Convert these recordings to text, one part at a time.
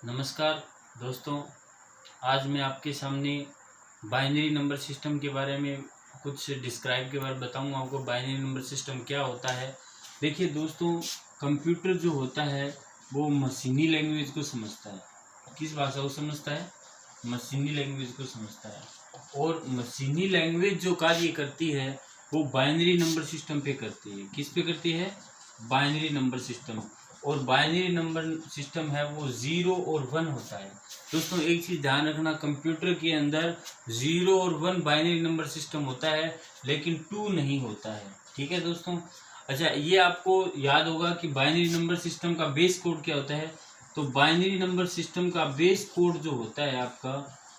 नमस्कार दोस्तों, आज मैं आपके सामने बाइनरी नंबर सिस्टम के बारे में कुछ डिस्क्राइब के बारे में बताऊंगा आपको। बाइनरी नंबर सिस्टम क्या होता है। देखिए दोस्तों, कंप्यूटर जो होता है वो मशीनी लैंग्वेज को समझता है। किस भाषा को समझता है? मशीनी लैंग्वेज को समझता है। और मशीनी लैंग्वेज जो कार्य करती है वो बाइनरी नंबर सिस्टम पे करती है। किस पे करती है? Binary number system. और बाइनरी नंबर सिस्टम है वो 0 और 1 होता है। दोस्तों एक चीज़ ध्यान रखना, कंप्यूटर के अंदर 0 और 1 बाइनरी नंबर सिस्टम होता है, लेकिन 2 नहीं होता है। ठीक है दोस्तों। अच्छा, ये आपको याद होगा कि बाइनरी नंबर सिस्टम का बेस कोड क्या होता है। तो बाइनरी नंबर सिस्टम का बेस कोड जो होता है आपका,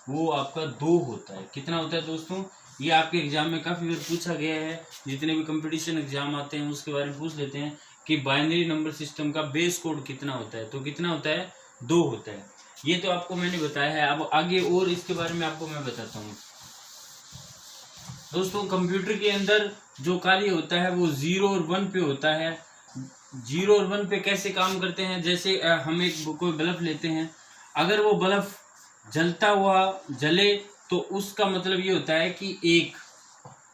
वो आपका 2 होता है। कितना होता है दोस्तों? ये आपके एग्जाम में काफ़ी बार पूछा गया है। जितने भी कंपटीशन एग्जाम आते हैं उसके बारे में पूछ लेते हैं कि बाइनरी नंबर सिस्टम का बेस कोड कितना होता है। तो कितना होता है? 2 होता है। ये तो आपको मैंने बताया है। अब आगे और इसके बारे में आपको मैं बताता हूँ। दोस्तों कंप्यूटर के अंदर जो कार्य होता है वो 0 और 1 पे होता है। 0 और 1 पे कैसे काम करते हैं? जैसे हम एक कोई बल्ब लेते हैं, अगर वो बल्ब जलता हुआ जले तो उसका मतलब ये होता है कि 1।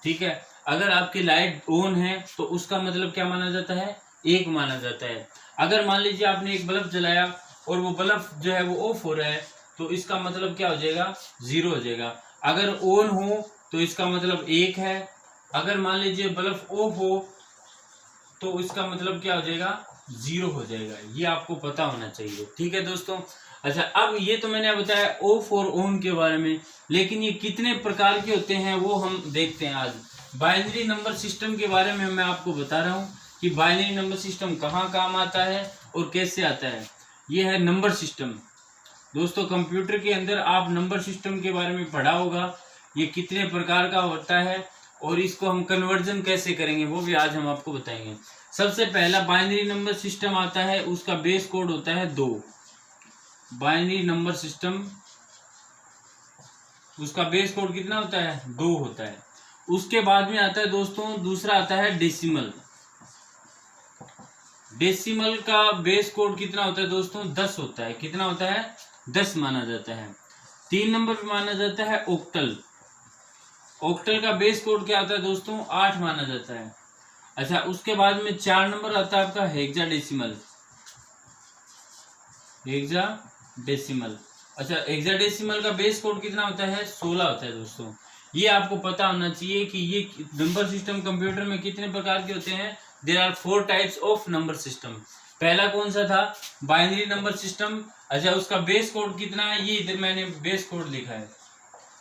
ठीक है। अगर आपकी लाइट ऑन है तो उसका मतलब क्या माना जाता है? 1 माना जाता है। अगर मान लीजिए आपने एक बल्ब जलाया और वो बल्ब जो है वो ऑफ हो रहा है तो इसका मतलब क्या हो जाएगा? 0 हो जाएगा। अगर ऑन हो तो इसका मतलब 1 है। अगर मान लीजिए बल्ब ऑफ हो तो इसका मतलब क्या हो जाएगा? 0 हो जाएगा। ये आपको पता होना चाहिए। ठीक है दोस्तों। अच्छा, अब ये तो मैंने बताया ऑफ और ऑन के बारे में, लेकिन ये कितने प्रकार के होते हैं वो हम देखते हैं आज। बाइनरी नंबर सिस्टम के बारे में मैं आपको बता रहा हूँ कि बाइनरी नंबर सिस्टम कहाँ काम आता है और कैसे आता है। ये है नंबर सिस्टम। दोस्तों कंप्यूटर के अंदर आप नंबर सिस्टम के बारे में पढ़ा होगा, ये कितने प्रकार का होता है और इसको हम कन्वर्जन कैसे करेंगे वो भी आज हम आपको बताएंगे। सबसे पहला बाइनरी नंबर सिस्टम आता है, उसका बेस कोड होता है 2। बाइनरी नंबर सिस्टम, उसका बेस कोड कितना होता है? 2 होता है। उसके बाद में आता है दोस्तों दूसरा आता है डेसिमल। डेसिमल का बेस कोड कितना होता है दोस्तों? 10 होता है। कितना होता है? 10 माना जाता है। 3 नंबर पे माना जाता है ऑक्टल। ऑक्टल का बेस कोड क्या होता है दोस्तों? 8 माना जाता है। अच्छा, उसके बाद में 4 नंबर आता है आपका हेक्साडेसिमल। हेक्साडेसिमल। अच्छा, हेक्साडेसिमल का बेस कोड कितना होता है? 16 होता है दोस्तों। ये आपको पता होना चाहिए कि ये नंबर सिस्टम कंप्यूटर में कितने प्रकार के होते हैं। There are 4 types of number system. पहला कौन सा था? Binary number system. अच्छा, उसका बेस कोड कितना है? ये इधर मैंने बेस कोड लिखा है।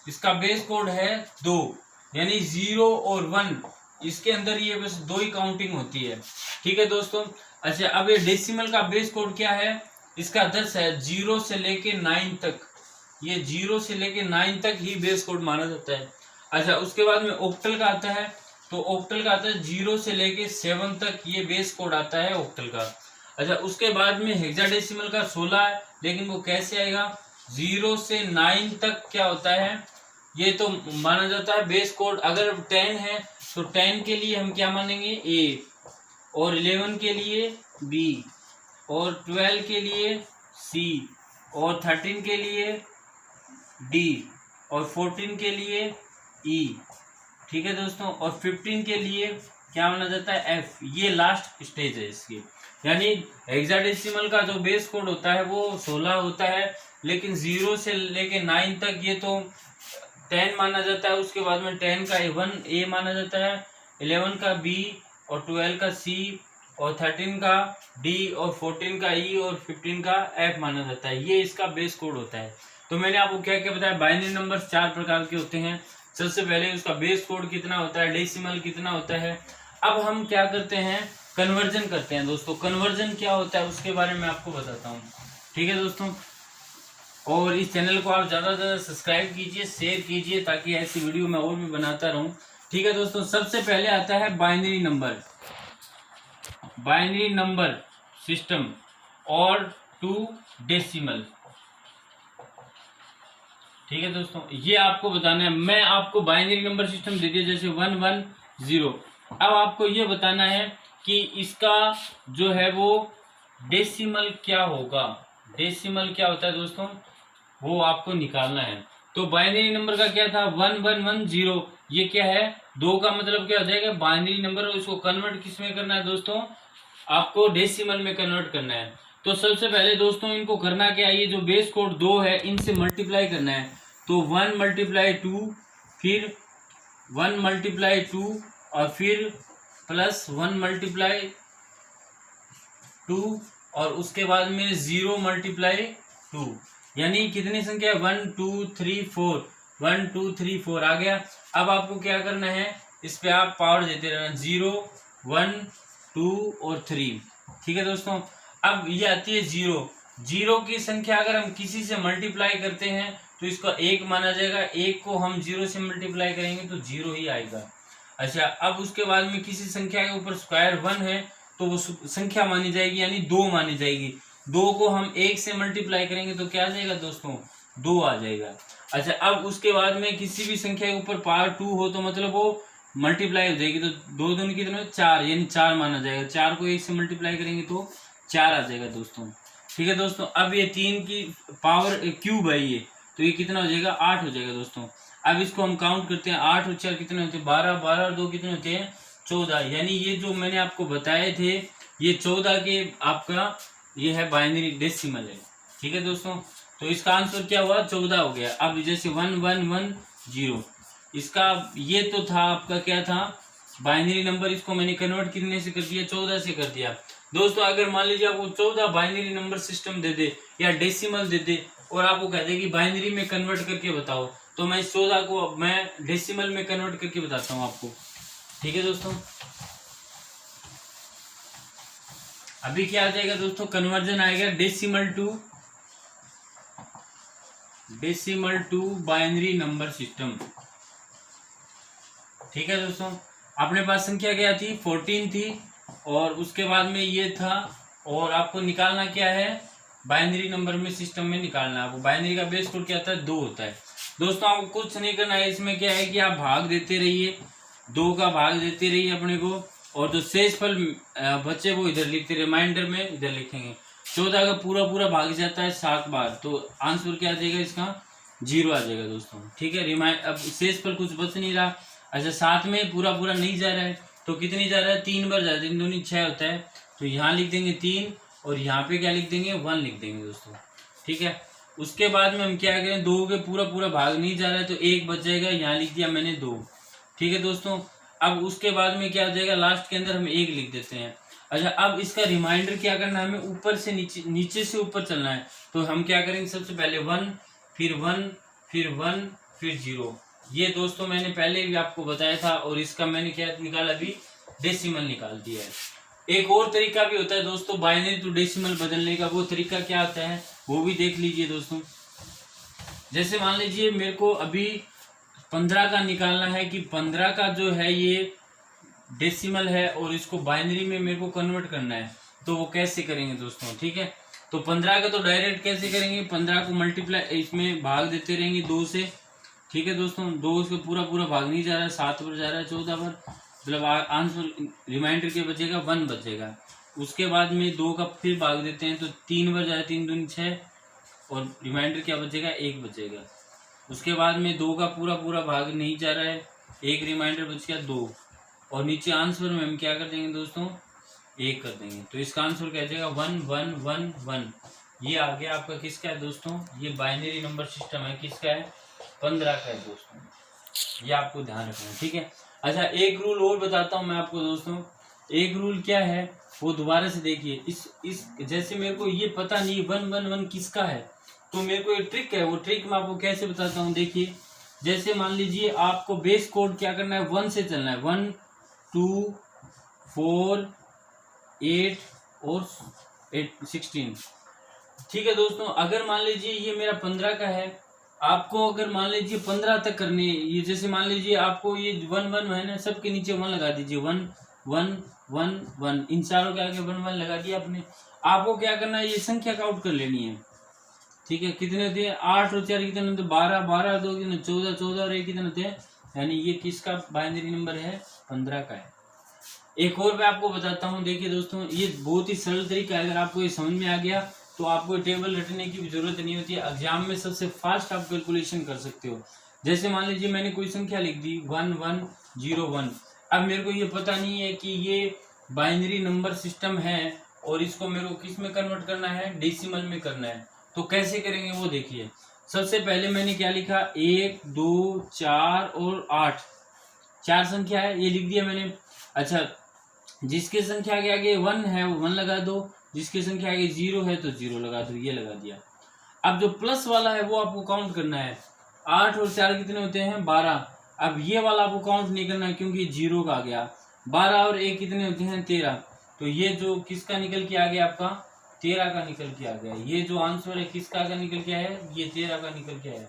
इसका बेस कोड है 2, यानी 0 और 1। इसके अंदर ये बस 2 ही काउंटिंग होती है। ठीक है दोस्तों। अच्छा, अब ये डेसिमल का बेस कोड क्या है? इसका 10 है। 0 से लेके 9 तक, ये 0 से लेके 9 तक ही बेस कोड माना जाता है। अच्छा, उसके बाद में ऑक्टल का आता है। तो ऑक्टल का आता है 0 से लेके 7 तक, ये बेस कोड आता है ऑक्टल का। अच्छा, उसके बाद में हेक्साडेसिमल का 16 है, लेकिन वो कैसे आएगा? 0 से 9 तक क्या होता है? ये तो माना जाता है बेस कोड। अगर 10 है तो 10 के लिए हम क्या मानेंगे? A, और 11 के लिए B, और 12 के लिए C, और 13 के लिए D, और 14 के लिए E। ठीक है दोस्तों। और 15 के लिए क्या माना जाता है? F। ये लास्ट स्टेज है इसकी। यानी हेक्साडेसिमल का जो बेस कोड होता है वो 16 होता है, लेकिन 0 से लेके 9 तक ये तो 10 माना जाता है। उसके बाद में 10 का 1 A माना जाता है, 11 का B, और 12 का C, और 13 का D, और 14 का E, और 15 का F माना जाता है। ये इसका बेस कोड होता है। तो मैंने आपको क्या क्या बताया? बाइनरी नंबर 4 प्रकार के होते हैं। सबसे पहले उसका बेस कोड कितना होता है, डेसिमल कितना होता है। अब हम क्या करते हैं? कन्वर्जन करते हैं दोस्तों। कन्वर्जन क्या होता है उसके बारे में आपको बताता हूँ। ठीक है दोस्तों। और इस चैनल को आप ज़्यादा से ज़्यादा सब्सक्राइब कीजिए, शेयर कीजिए, ताकि ऐसी वीडियो मैं और भी बनाता रहूं। ठीक है दोस्तों। सबसे पहले आता है binary number, binary number system और 2 डेसिमल। ठीक है दोस्तों, ये आपको बताना है। मैं आपको बाइनरी नंबर सिस्टम दे दिया, जैसे 1 1 0। अब आपको ये बताना है कि इसका जो है वो डेसिमल क्या होगा। डेसिमल क्या होता है दोस्तों, वो आपको निकालना है। तो बाइनरी नंबर का क्या था 1110, ये क्या है 2 का मतलब क्या हो जाएगा बाइनरी नंबर, उसको कन्वर्ट किस में करना है दोस्तों, आपको डेसिमल में कन्वर्ट करना है। तो सबसे पहले दोस्तों इनको करना क्या है, ये जो बेस कोड 2 है इनसे मल्टीप्लाई करना है। तो 1 × 2, फिर 1 × 2 और फिर प्लस 1 × 2 और उसके बाद में 0 × 2, यानी कितनी संख्या है 1 2 3 4, 1 2 3 4 आ गया। अब आपको क्या करना है, इस पे आप पावर देते रहना 0 1 2 और 3, ठीक है दोस्तों। अब ये आती है 0 की संख्या अगर हम किसी से मल्टीप्लाई करते हैं तो इसका 1 माना जाएगा, 1 को हम 0 से मल्टीप्लाई करेंगे तो 0 ही आएगा। अच्छा, अब उसके बाद में किसी संख्या के ऊपर स्क्वायर 1 है तो वो संख्या मानी जाएगी, यानी 2 मानी जाएगी। 2 को हम 1 से मल्टीप्लाई करेंगे तो क्या आ जाएगा दोस्तों 2 आ जाएगा। अच्छा, अब उसके बाद में किसी भी संख्या के ऊपर पावर 2 हो तो मतलब वो मल्टीप्लाई हो जाएगी, तो 2 दूनी कितने 4, यानी 4 माना जाएगा। 4 को 1 से मल्टीप्लाई करेंगे तो 4 आ जाएगा दोस्तों, ठीक है दोस्तों। अब ये 3 की पावर क्यूब है ये, तो ये कितना हो जाएगा 8 हो जाएगा दोस्तों। अब इसको हम काउंट करते हैं, 8 और 4 कितने होते हैं 12, 12 और 2 कितने होते हैं 14, यानी ये जो मैंने आपको बताए थे ये 14 के आपका ये है बाइनरी डेसिमल है, ठीक है दोस्तों। तो इसका आंसर क्या हुआ 14 हो गया। अब जैसे 1110, इसका ये तो था आपका क्या था बाइनरी नंबर, इसको मैंने कन्वर्ट कितने से कर दिया 14 से कर दिया दोस्तों। अगर मान लीजिए आपको 14 बाइनरी नंबर सिस्टम दे दे या डेसिमल दे दे और आपको कह दे कि बाइनरी में कन्वर्ट करके बताओ, तो मैं 14 को मैं डेसिमल में कन्वर्ट करके बताता हूँ आपको, ठीक है दोस्तों। अभी क्या आ जाएगा दोस्तों, कन्वर्जन आएगा decimal to binary number system, ठीक है दोस्तों। अपने पास संख्या क्या थी 14 थी और उसके बाद में ये था, और आपको निकालना क्या है बाइनरी नंबर में सिस्टम में निकालना है आपको। बाइनरी का बेस कोड क्या होता है 2 होता है दोस्तों। आपको कुछ नहीं करना है, इसमें क्या है कि आप भाग देते रहिए, 2 का भाग देते रहिए अपने को, और जो शेषफल बच्चे वो इधर लिखते, रिमाइंडर में इधर लिखेंगे। 14 का पूरा भाग जाता है 7 बार, तो आंसर क्या आ जाएगा इसका 0 आ जाएगा दोस्तों, ठीक है। अब शेषफल कुछ बच नहीं रहा। अच्छा, 7 में पूरा नहीं जा रहा है तो कितनी जा रहा है 3 बार जा रहा है, 3 दूनी 6 होता है, तो यहाँ लिख देंगे 3 और यहाँ पे क्या लिख देंगे 1 लिख देंगे दोस्तों, ठीक है। उसके बाद में हम क्या करें 2 के पूरा भाग नहीं जा रहा है तो 1 बच जाएगा, यहाँ लिख दिया मैंने 2, ठीक है दोस्तों। अब उसके बाद में क्या हो जाएगा लास्ट के अंदर हम 1 लिख देते हैं। अच्छा, अब इसका रिमाइंडर क्या करना है, हमें ऊपर से नीचे से ऊपर चलना है, तो हम क्या करेंगे सबसे पहले 1 फिर 1 फिर 1 फिर 0। ये दोस्तों मैंने पहले भी आपको बताया था, और इसका मैंने क्या निकाला अभी डेसिमल निकाल दिया है। एक और तरीका भी होता है दोस्तों बाइनरी टू डेसिमल बदलने का, वो तरीका क्या आता है वो भी देख लीजिए दोस्तों। जैसे मान लीजिए मेरे को अभी 15 का निकालना है कि 15 का जो है ये डेसिमल है और इसको बाइनरी में मेरे को कन्वर्ट करना है, तो वो कैसे करेंगे दोस्तों, ठीक है। तो 15 का तो डायरेक्ट कैसे करेंगे, 15 को मल्टीप्लाई इसमें भाग देते रहेंगे 2 से, ठीक है दोस्तों। 2 से पूरा भाग नहीं जा रहा है, 7 पर जा रहा है 14 पर, मतलब आंसर रिमाइंडर के बचेगा 1 बचेगा। उसके बाद में 2 का फिर भाग देते हैं तो 3 बार जाए, 3 दूनी 6 और रिमाइंडर क्या बचेगा 1 बचेगा। उसके बाद में 2 का पूरा भाग नहीं जा रहा है, 1 रिमाइंडर बच गया 2, और नीचे आंसर में हम क्या कर देंगे दोस्तों 1 कर देंगे, तो इसका आंसर क्या जाएगा 1 1 1 1। ये आ गया आपका किसका है दोस्तों, ये बाइनरी नंबर सिस्टम है, किसका है 15 का है दोस्तों, ये आपको ध्यान रखना है, ठीक है। अच्छा, एक रूल और बताता हूँ मैं आपको दोस्तों। एक रूल क्या है वो दोबारा से देखिए। इस जैसे मेरे को ये पता नहीं 1 1 1 किसका है, तो मेरे को एक ट्रिक है, वो ट्रिक मैं आपको कैसे बताता हूँ देखिए। जैसे मान लीजिए आपको बेस कोड क्या करना है 1 से चलना है, 1 2 4 8 और 16, ठीक है दोस्तों। अगर मान लीजिए ये मेरा 15 का है, आपको अगर मान लीजिए 15 तक करने, ये जैसे मान लीजिए आपको ये 1 1 है ना, सबके नीचे 1 लगा दीजिए, 1 1 1 1, इन चारों के आगे 1 1 लगा दिया आपने। आपको क्या करना है ये संख्या काउंट कर लेनी है, ठीक है। कितने होते हैं 8 और 4 कितने होते हैं 12 12 और 2 कितने 14 14 और 1 कितने होते हैं, यानी ये किसका बाइनरी नंबर है 15 का है। एक और मैं आपको बताता हूँ, देखिए दोस्तों ये बहुत ही सरल तरीका है, अगर आपको ये समझ में आ गया तो आपको टेबल रटने की भी जरूरत नहीं होती है। एग्जाम में सबसे फास्ट आप कैलकुलेशन कर सकते हो। जैसे मान लीजिए मैंने कोई संख्या लिख दी 1101, अब मेरे को ये पता नहीं है कि ये बाइनरी नंबर सिस्टम है और इसको मेरे को किस में कन्वर्ट करना है, डेसिमल में करना है। तो कैसे करेंगे वो देखिए। सबसे पहले मैंने क्या लिखा, 1 2 4 और 8, 4 संख्या है, ये लिख दिया मैंने। अच्छा, जिसके संख्या के आगे 1 है वो 1 लगा दो, जिसकी संख्या आगे 0 है तो 0 लगा दो, ये लगा दिया। अब जो प्लस वाला है वो आपको काउंट करना है। 8 और 4 कितने होते हैं, 12। अब ये वाला आपको काउंट नहीं करना है क्योंकि 0 का आ गया। 12 और 1 कितने होते हैं, 13। तो ये जो किसका निकल के आ गया, आपका 13 का निकल के आ गया। ये जो आंसर है किसका का निकल के आया है, ये 13 का निकल के आया।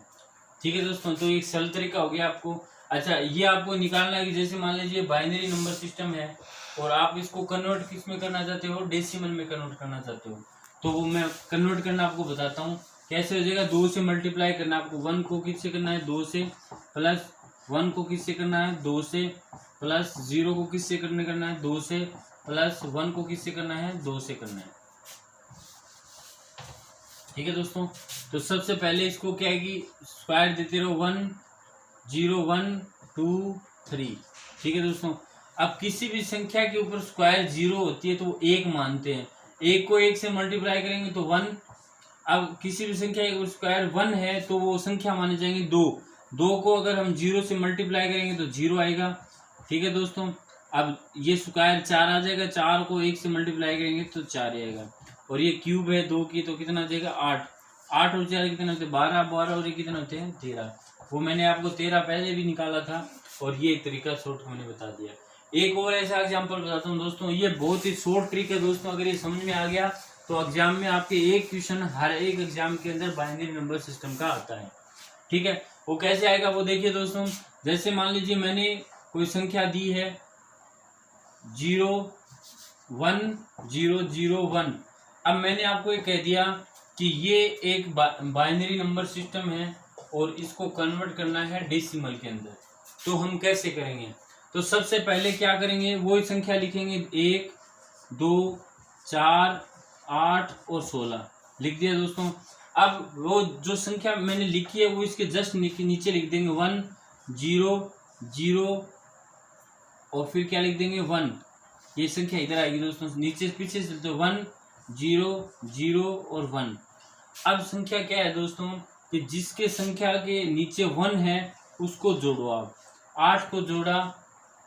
ठीक है दोस्तों, तो एक सरल तरीका हो गया आपको। अच्छा, ये आपको निकालना है कि जैसे मान लीजिए बाइनरी नंबर सिस्टम है और आप इसको कन्वर्ट किस में करना चाहते हो, डेसिमल में कन्वर्ट करना चाहते हो। तो वो मैं कन्वर्ट करना आपको बताता हूँ कैसे हो जाएगा। 2 से मल्टीप्लाई करना आपको, 1 को किससे करना है, 2 से, प्लस 1 को किससे करना है, 2 से, प्लस 0 को किससे करना है, 2 से, प्लस 1 को किससे करना है, 2 से करना है। ठीक है दोस्तों, तो सबसे पहले इसको क्या है कि स्क्वायर देते रहो, 1 0 1 2 3। ठीक है दोस्तों, अब किसी भी संख्या के ऊपर स्क्वायर 0 होती है तो वो 1 मानते हैं। 1 को 1 से मल्टीप्लाई करेंगे तो 1। अब किसी भी संख्या के ऊपर स्क्वायर 1 है तो वो संख्या माने जाएंगे 2। 2 को अगर हम 0 से मल्टीप्लाई करेंगे तो 0 आएगा। ठीक है दोस्तों, अब ये स्क्वायर 4 आ जाएगा, 4 को 1 से मल्टीप्लाई करेंगे तो 4 आएगा। और ये क्यूब है 2 की, तो कितना आ जाएगा, 8। 8 और 4 कितने होते हैं, 12। 12 और ये कितने होते हैं, 13। वो मैंने आपको 13 पहले भी निकाला था और ये तरीका शॉर्ट मैंने बता दिया। एक और ऐसा एग्जांपल बताता हूँ दोस्तों, ये बहुत ही शॉर्ट ट्रिक है दोस्तों। अगर ये समझ में आ गया तो एग्जाम में आपके एक क्वेश्चन हर एक एग्जाम के अंदर बाइनरी नंबर सिस्टम का आता है। ठीक है, वो कैसे आएगा वो देखिए दोस्तों। जैसे मान लीजिए मैंने कोई संख्या दी है 0 1 0 0 1। अब मैंने आपको ये कह दिया कि ये एक बाइनरी नंबर सिस्टम है और इसको कन्वर्ट करना है डेसिमल के अंदर। तो हम कैसे करेंगे, तो सबसे पहले क्या करेंगे, वो संख्या लिखेंगे 1 2 4 8 और 16 लिख दिया दोस्तों। अब वो जो संख्या मैंने लिखी है वो इसके जस्ट नीचे लिख देंगे 1 0 0 और फिर क्या लिख देंगे 1। ये संख्या इधर आएगी दोस्तों, नीचे पीछे से तो 1 0 0 और 1। अब संख्या क्या है दोस्तों कि जिसके संख्या के नीचे 1 है उसको जोड़ो आप। 8 को जोड़ा,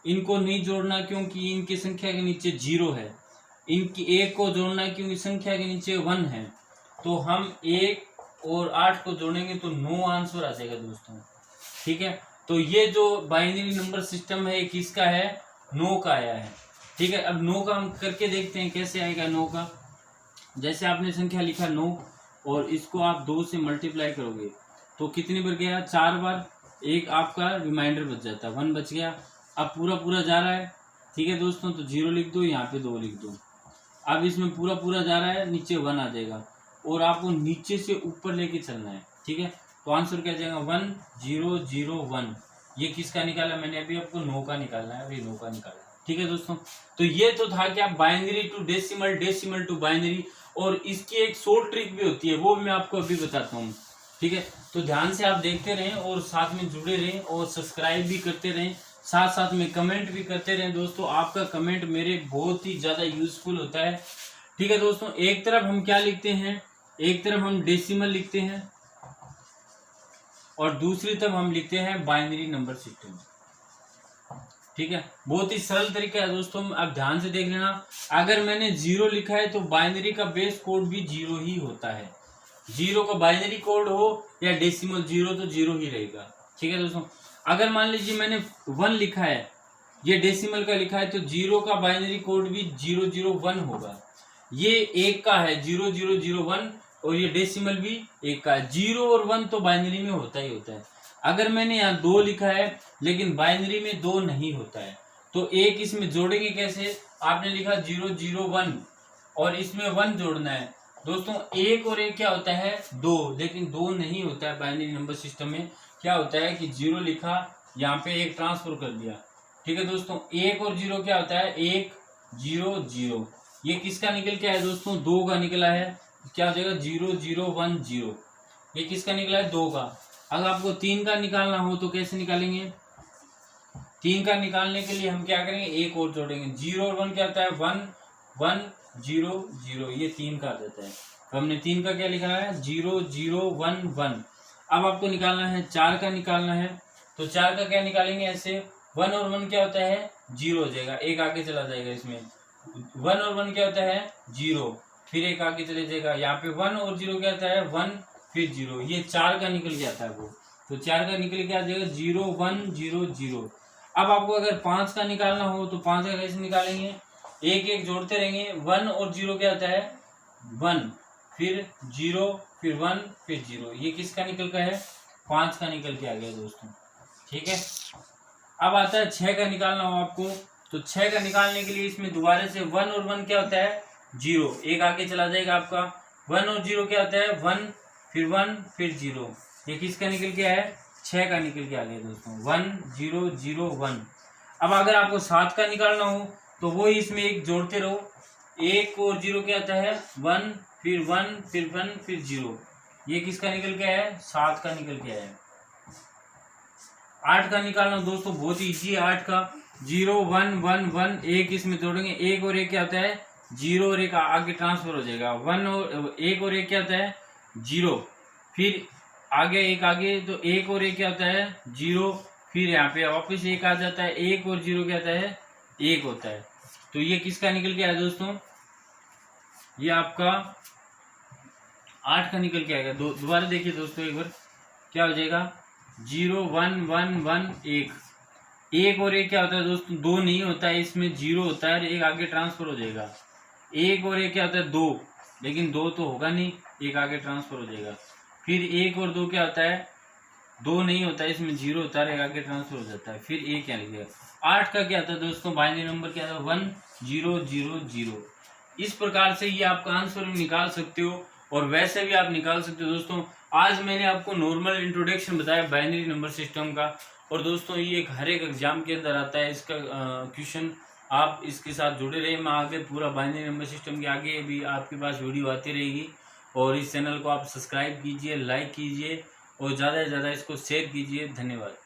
इनको नहीं जोड़ना क्योंकि इनकी संख्या के नीचे 0 है। इनकी 1 को जोड़ना क्योंकि संख्या के नीचे 1 है। तो हम 1 और 8 को जोड़ेंगे तो 9 आंसर आ जाएगा दोस्तों। ठीक है, तो ये जो बाइनरी नंबर सिस्टम है किसका है, 9 का आया है। ठीक है, अब 9 का हम करके देखते हैं कैसे आएगा 9 का। जैसे आपने संख्या लिखा 9 और इसको आप 2 से मल्टीप्लाई करोगे तो कितनी बार गया, 4 बार। एक आपका रिमाइंडर बच जाता है, 1 बच गया। अब पूरा पूरा जा रहा है। ठीक है दोस्तों, तो 0 लिख दो, यहाँ पे 2 लिख दो। अब इसमें पूरा पूरा जा रहा है, नीचे 1 आ जाएगा और आपको नीचे से ऊपर लेके चलना है। ठीक है, तो आंसर क्या जाएगा 1 0 0 1। ये किसका निकाला मैंने, अभी आपको 9 का निकालना है, अभी 9 का निकाला। ठीक है दोस्तों, तो ये तो था क्या, binary to decimal, decimal to binary. और इसकी एक शॉर्ट ट्रिक भी होती है, वो मैं आपको अभी बताता हूँ। ठीक है, तो ध्यान से आप देखते रहें और साथ में जुड़े रहें और सब्सक्राइब भी करते रहें, साथ साथ में कमेंट भी करते रहें दोस्तों। आपका कमेंट मेरे बहुत ही ज्यादा यूजफुल होता है। ठीक है दोस्तों, एक तरफ हम क्या लिखते हैं, एक तरफ हम डेसिमल लिखते हैं और दूसरी तरफ हम लिखते हैं बाइनरी नंबर सिस्टम। ठीक है, बहुत ही सरल तरीका है दोस्तों, आप ध्यान से देख लेना। अगर मैंने 0 लिखा है तो बाइनरी का बेस कोड भी 0 ही होता है। 0 का बाइनरी कोड हो या डेसिमल 0 तो 0 ही रहेगा। ठीक है दोस्तों, अगर मान लीजिए मैंने 1 लिखा है, ये डेसिमल का लिखा है, तो 0 का बाइनरी कोड भी 001 होगा। ये 1 का है 0001 और ये डेसिमल भी 1 का है। 0 और 1 तो बाइनरी में होता ही होता है। अगर मैंने यहाँ 2 लिखा है लेकिन बाइनरी में 2 नहीं होता है तो 1 इसमें जोड़ेंगे कैसे, आपने लिखा 001 और इसमें 1 जोड़ना है दोस्तों। 1 और 1 क्या होता है, 2, लेकिन 2 नहीं होता है बाइनरी नंबर सिस्टम में। क्या होता है कि 0 लिखा, यहाँ पे 1 ट्रांसफर कर दिया। ठीक है दोस्तों, 1 और 0 क्या होता है, 1 0 0। ये किसका निकल के आया दोस्तों, 2 का निकला है। क्या हो जाएगा 0010। ये किसका निकला है? 2 का। अगर आपको 3 का निकालना हो तो कैसे निकालेंगे? 3 का निकालने के लिए हम क्या करेंगे? एक और जोड़ेंगे। 0 और 1 क्या होता है? 1 1 0 0। ये 3 का आ जाता है। तो हमने 3 का क्या लिखा है? 0 0 1 1। अब आपको निकालना है 4 का निकालना है। तो 4 का क्या निकालेंगे? ऐसे 1 और 1 क्या होता है? 0 हो जाएगा, एक आगे चला जाएगा। इसमें 1 और 1 क्या होता है? 0, फिर एक आगे चले जाएगा। यहाँ पे 1 और 0 क्या होता है? 1 फिर 0। ये 4 का निकल के आता है वो। तो 4 का निकल के आ जाएगा 0 1 0 0। अब आपको अगर 5 का निकालना हो तो 5 का कैसे निकालेंगे? एक एक जोड़ते रहेंगे। 1 और 0 क्या होता है? 1 फिर 0 फिर 1 फिर 0। ये किसका निकल का है? 5 का निकल के आ गया दोस्तों। ठीक है। अब आता है 6 का निकालना हो आपको। तो 6 का निकालने के लिए इसमें दोबारा से 1 और 1 क्या होता है? 0, एक आगे चला जाएगा आपका। 1 और 0 क्या होता है? 1 फिर 0। ये किसका निकल के है? 6 का निकल के आ गया दोस्तों। 1 0 0 1। अब अगर आपको 7 का निकालना हो तो वो इसमें एक जोड़ते रहो। 1 और 0 क्या होता है? 1 फिर 1 फिर 0। ये किसका निकल के है? 7 का निकल के है। 8 का निकालना दोस्तों बहुत ही ईजी है। 8 का 0 1 1 1। एक इसमें जोड़ेंगे। 1 और 1 क्या होता है? 0 और 1 आगे ट्रांसफर हो जाएगा। 1 और 1 और 1 क्या होता है? 0, फिर आगे एक आगे। तो 1 और 1 क्या होता है? 0, फिर यहाँ पे वापस 1 आ जाता है। 1 और 0 क्या होता है? 1 होता है। तो ये किसका निकल के आया दोस्तों? ये आपका 8 का निकल के आएगा। दोबारा देखिए दोस्तों एक बार, क्या हो जाएगा? 0 1 1 1 1। 1 और 1 क्या होता है दोस्तों? 2 नहीं होता है, इसमें 0 होता है और 1 आगे ट्रांसफर हो जाएगा। 1 और 1 क्या होता है? 2, लेकिन 2 तो होगा नहीं, 1 आगे ट्रांसफर हो जाएगा। फिर 1 और 2 क्या होता है? 2 नहीं होता है, इसमें 0 होता है, 1 आगे ट्रांसफर हो जाता है। फिर 1 क्या लिखेगा? 8 का क्या होता है दोस्तों? बाइनरी नंबर क्या था? 1 0 0 0। इस प्रकार से ये आपका आंसर निकाल सकते हो और वैसे भी आप निकाल सकते हो दोस्तों। आज मैंने आपको नॉर्मल इंट्रोडक्शन बताया बाइनरी नंबर सिस्टम का। और दोस्तों ये एक हर एक एग्जाम के अंदर आता है इसका क्वेश्चन। आप इसके साथ जुड़े रहे। मैं आगे पूरा बाइनरी नंबर सिस्टम के आगे भी आपके पास वीडियो आती रहेगी। और इस चैनल को आप सब्सक्राइब कीजिए, लाइक कीजिए और ज़्यादा से ज़्यादा इसको शेयर कीजिए। धन्यवाद।